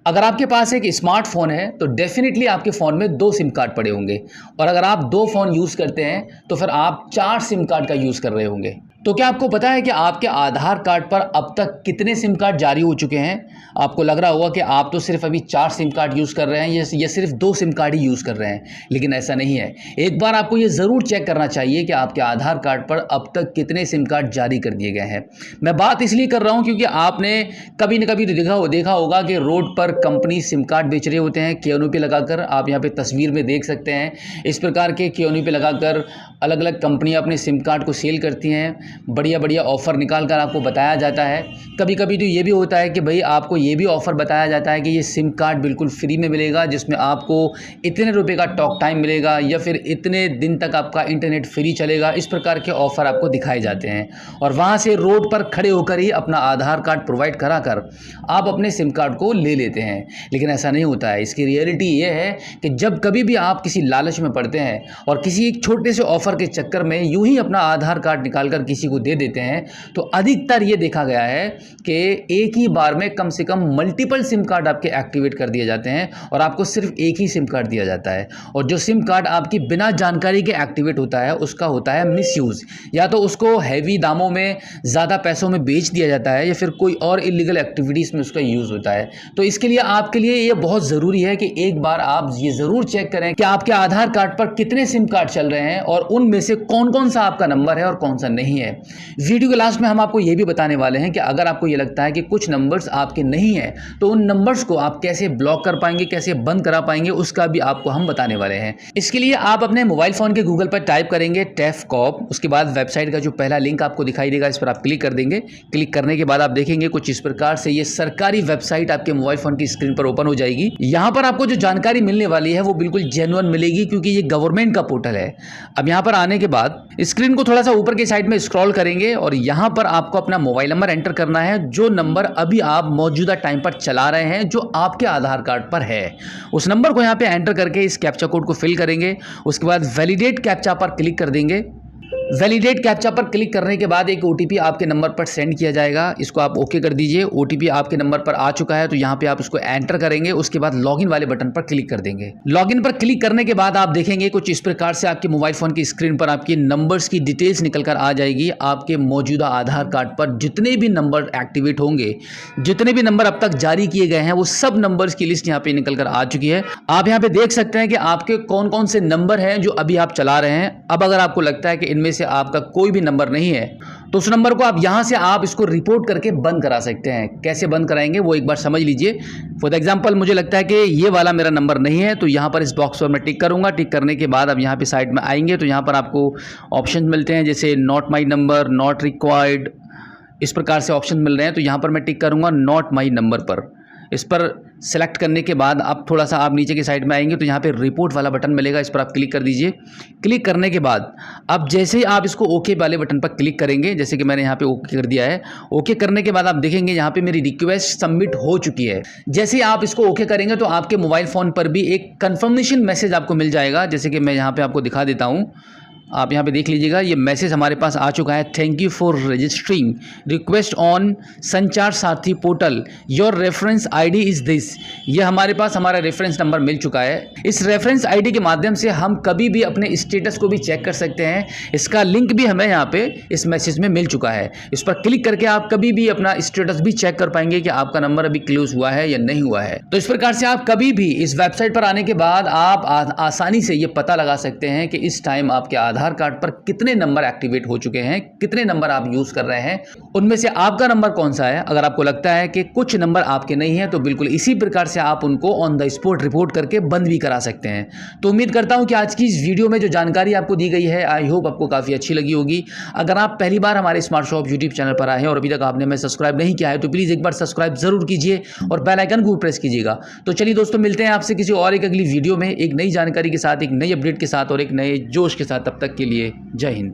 अगर आपके पास एक स्मार्टफोन है तो डेफिनेटली आपके फ़ोन में 2 सिम कार्ड पड़े होंगे और अगर आप 2 फ़ोन यूज़ करते हैं तो फिर आप 4 सिम कार्ड का यूज़ कर रहे होंगे। तो क्या आपको पता है कि आपके आधार कार्ड पर अब तक कितने सिम कार्ड जारी हो चुके हैं? आपको लग रहा होगा कि आप तो सिर्फ अभी 4 सिम कार्ड यूज़ कर रहे हैं या सिर्फ 2 सिम कार्ड ही यूज़ कर रहे हैं, लेकिन ऐसा नहीं है। एक बार आपको ये ज़रूर चेक करना चाहिए कि आपके आधार कार्ड पर अब तक कितने सिम कार्ड जारी कर दिए गए हैं। मैं बात इसलिए कर रहा हूँ क्योंकि आपने कभी न कभी देखा होगा कि रोड पर कंपनी सिम कार्ड बेच रहे होते हैं KYC पे लगाकर। आप यहाँ पे तस्वीर में देख सकते हैं, इस प्रकार के KYC पे लगाकर अलग अलग कंपनियाँ अपने सिम कार्ड को सेल करती हैं। बढ़िया बढ़िया ऑफ़र निकाल कर आपको बताया जाता है। कभी कभी तो ये भी होता है कि भाई आपको ये भी ऑफ़र बताया जाता है कि ये सिम कार्ड बिल्कुल फ्री में मिलेगा, जिसमें आपको इतने रुपए का टॉक टाइम मिलेगा या फिर इतने दिन तक आपका इंटरनेट फ्री चलेगा। इस प्रकार के ऑफ़र आपको दिखाए जाते हैं और वहाँ से रोड पर खड़े होकर ही अपना आधार कार्ड प्रोवाइड करा कर आप अपने सिम कार्ड को ले लेते हैं, लेकिन ऐसा नहीं होता है। इसकी रियलिटी ये है कि जब कभी भी आप किसी लालच में पड़ते हैं और किसी एक छोटे से ऑफ़र के चक्कर में यूं ही अपना आधार कार्ड निकाल कर किसी को दे देते हैं, तो अधिकतर ये देखा गया है कि एक ही बार में कम से कम मल्टीपल सिम कार्ड आपके एक्टिवेट कर दिए जाते हैं और आपको सिर्फ एक ही सिम कार्ड दिया जाता है। और जो सिम कार्ड आपकी बिना जानकारी के एक्टिवेट होता है उसका होता है मिसयूज़, या तो उसको हैवी दामों में ज़्यादा पैसों में बेच दिया जाता है या फिर कोई और इलीगल एक्टिविटीज़ में उसका यूज़ होता है। तो इसके लिए आपके लिए ये बहुत ज़रूरी है कि एक बार आप ये ज़रूर चेक करें कि आपके आधार कार्ड पर कितने सिम कार्ड चल रहे हैं और उनमें से कौन कौन सा आपका नंबर है और कौन सा नहीं है। वीडियो के लास्ट में हम आपको ये भी बताने वाले हैं कि अगर आपको ये लगता है कि कुछ नंबर्स आपके नहीं है तो उन नंबर्स को आप कैसे ब्लॉक कर पाएंगे, कैसे बंद करा पाएंगे, उसका भी आपको हम बताने वाले हैं। इसके लिए आप अपने मोबाइल फ़ोन के गूगल पर टाइप करेंगे टेफकॉप, उसके बाद वेबसाइट का जो पहला लिंक आपको दिखाई देगा इस पर आप क्लिक कर देंगे। क्लिक करने के बाद आप देखेंगे कुछ इस प्रकार से ये सरकारी वेबसाइट आपके मोबाइल फ़ोन की स्क्रीन पर ओपन हो जाएगी। यहाँ पर आपको जो जानकारी मिलने वाली है वो बिल्कुल जेन्युइन मिलेगी क्योंकि ये गवर्नमेंट का पोर्टल है। अब यहाँ पर आने के बाद स्क्रीन को थोड़ा सा ऊपर की साइड में स्क्रॉल करेंगे और यहाँ पर आपको अपना मोबाइल नंबर एंटर करना है, जो नंबर अभी आप मौजूदा टाइम पर चला रहे हैं, जो आपके आधार कार्ड पर है। उस नंबर को यहाँ पे एंटर करके इस कैप्चा कोड को फिल करेंगे। उसके बाद वैलिडेट कैप्चा पर क्लिक कर देंगे। वैलिडेट कैप्चा पर क्लिक करने के बाद एक OTP आपके नंबर पर सेंड किया जाएगा, इसको आप ओके कर दीजिए। OTP आपके नंबर पर आ चुका है तो यहाँ पे आप उसको एंटर करेंगे। उसके बाद लॉगिन वाले बटन पर क्लिक कर देंगे। लॉगिन पर क्लिक करने के बाद आप देखेंगे कुछ इस प्रकार से आपके मोबाइल फोन की स्क्रीन पर आपकी नंबर्स की डिटेल्स निकल कर आ जाएगी। आपके मौजूदा आधार कार्ड पर जितने भी नंबर एक्टिवेट होंगे, जितने भी नंबर अब तक जारी किए गए हैं, वो सब नंबर्स की लिस्ट यहाँ पे निकल कर आ चुकी है। आप यहाँ पे देख सकते हैं कि आपके कौन कौन से नंबर हैं जो अभी आप चला रहे हैं। अब अगर आपको लगता है कि इनमें से आपका कोई भी नंबर नहीं है तो उस नंबर को आप यहां से आप इसको रिपोर्ट करके बंद करा सकते हैं। कैसे बंद कराएंगे वो एक बार समझ लीजिए। फॉर एग्जांपल मुझे लगता है कि ये वाला मेरा नंबर नहीं है, तो यहां पर इस बॉक्स पर मैं टिक करूंगा। टिक करने के बाद अब यहां पे साइड में आएंगे तो यहां पर आपको ऑप्शन मिलते हैं, जैसे not my number, not required, इस प्रकार से ऑप्शन मिल रहे हैं। तो यहां पर मैं टिक करूंगा नॉट माई नंबर पर। इस पर सेलेक्ट करने के बाद आप थोड़ा सा आप नीचे की साइड में आएंगे तो यहाँ पे रिपोर्ट वाला बटन मिलेगा, इस पर आप क्लिक कर दीजिए। क्लिक करने के बाद अब जैसे ही आप इसको ओके वाले बटन पर क्लिक करेंगे, जैसे कि मैंने यहाँ पे ओके कर दिया है, ओके करने के बाद आप देखेंगे यहाँ पे मेरी रिक्वेस्ट सबमिट हो चुकी है। जैसे ही आप इसको ओके करेंगे तो आपके मोबाइल फ़ोन पर भी एक कन्फर्मेशन मैसेज आपको मिल जाएगा, जैसे कि मैं यहाँ पर आपको दिखा देता हूँ। आप यहाँ पे देख लीजिएगा, ये मैसेज हमारे पास आ चुका है। Thank you for registering request on संचार साथी portal, your reference ID is this. ये हमारे पास हमारा रेफरेंस नंबर मिल चुका है। इस रेफरेंस आईडी के माध्यम से हम कभी भी अपने स्टेटस को भी चेक कर सकते हैं। इसका लिंक भी हमें यहाँ पे इस मैसेज में मिल चुका है। इस पर क्लिक करके आप कभी भी अपना स्टेटस भी चेक कर पाएंगे कि आपका नंबर अभी क्लोज हुआ है या नहीं हुआ है। तो इस प्रकार से आप कभी भी इस वेबसाइट पर आने के बाद आप आसानी से ये पता लगा सकते हैं कि इस टाइम आपके आधार कार्ड पर कितने नंबर एक्टिवेट हो चुके हैं, कितने नंबर आप यूज कर रहे हैं, उनमें से आपका नंबर कौन सा है। अगर आपको लगता है कि कुछ नंबर आपके नहीं है तो बिल्कुल इसी प्रकार से आप उनको ऑन द स्पॉट रिपोर्ट करके बंद भी करा सकते हैं। तो उम्मीद करता हूं कि आज की इस वीडियो में जो जानकारी आपको दी गई है, आई होप आपको काफी अच्छी लगी होगी। अगर आप पहली बार हमारे स्मार्ट शॉप यूट्यूब चैनल पर आए हैं और अभी तक आपने हमें सब्सक्राइब नहीं किया है तो प्लीज एक बार सब्सक्राइब जरूर कीजिए और बेल आइकन को प्रेस कीजिएगा। तो चलिए दोस्तों, मिलते हैं आपसे किसी और एक अगली वीडियो में एक नई जानकारी के साथ, एक नई अपडेट के साथ और एक नए जोश के साथ। तब तक के लिए जय हिंद।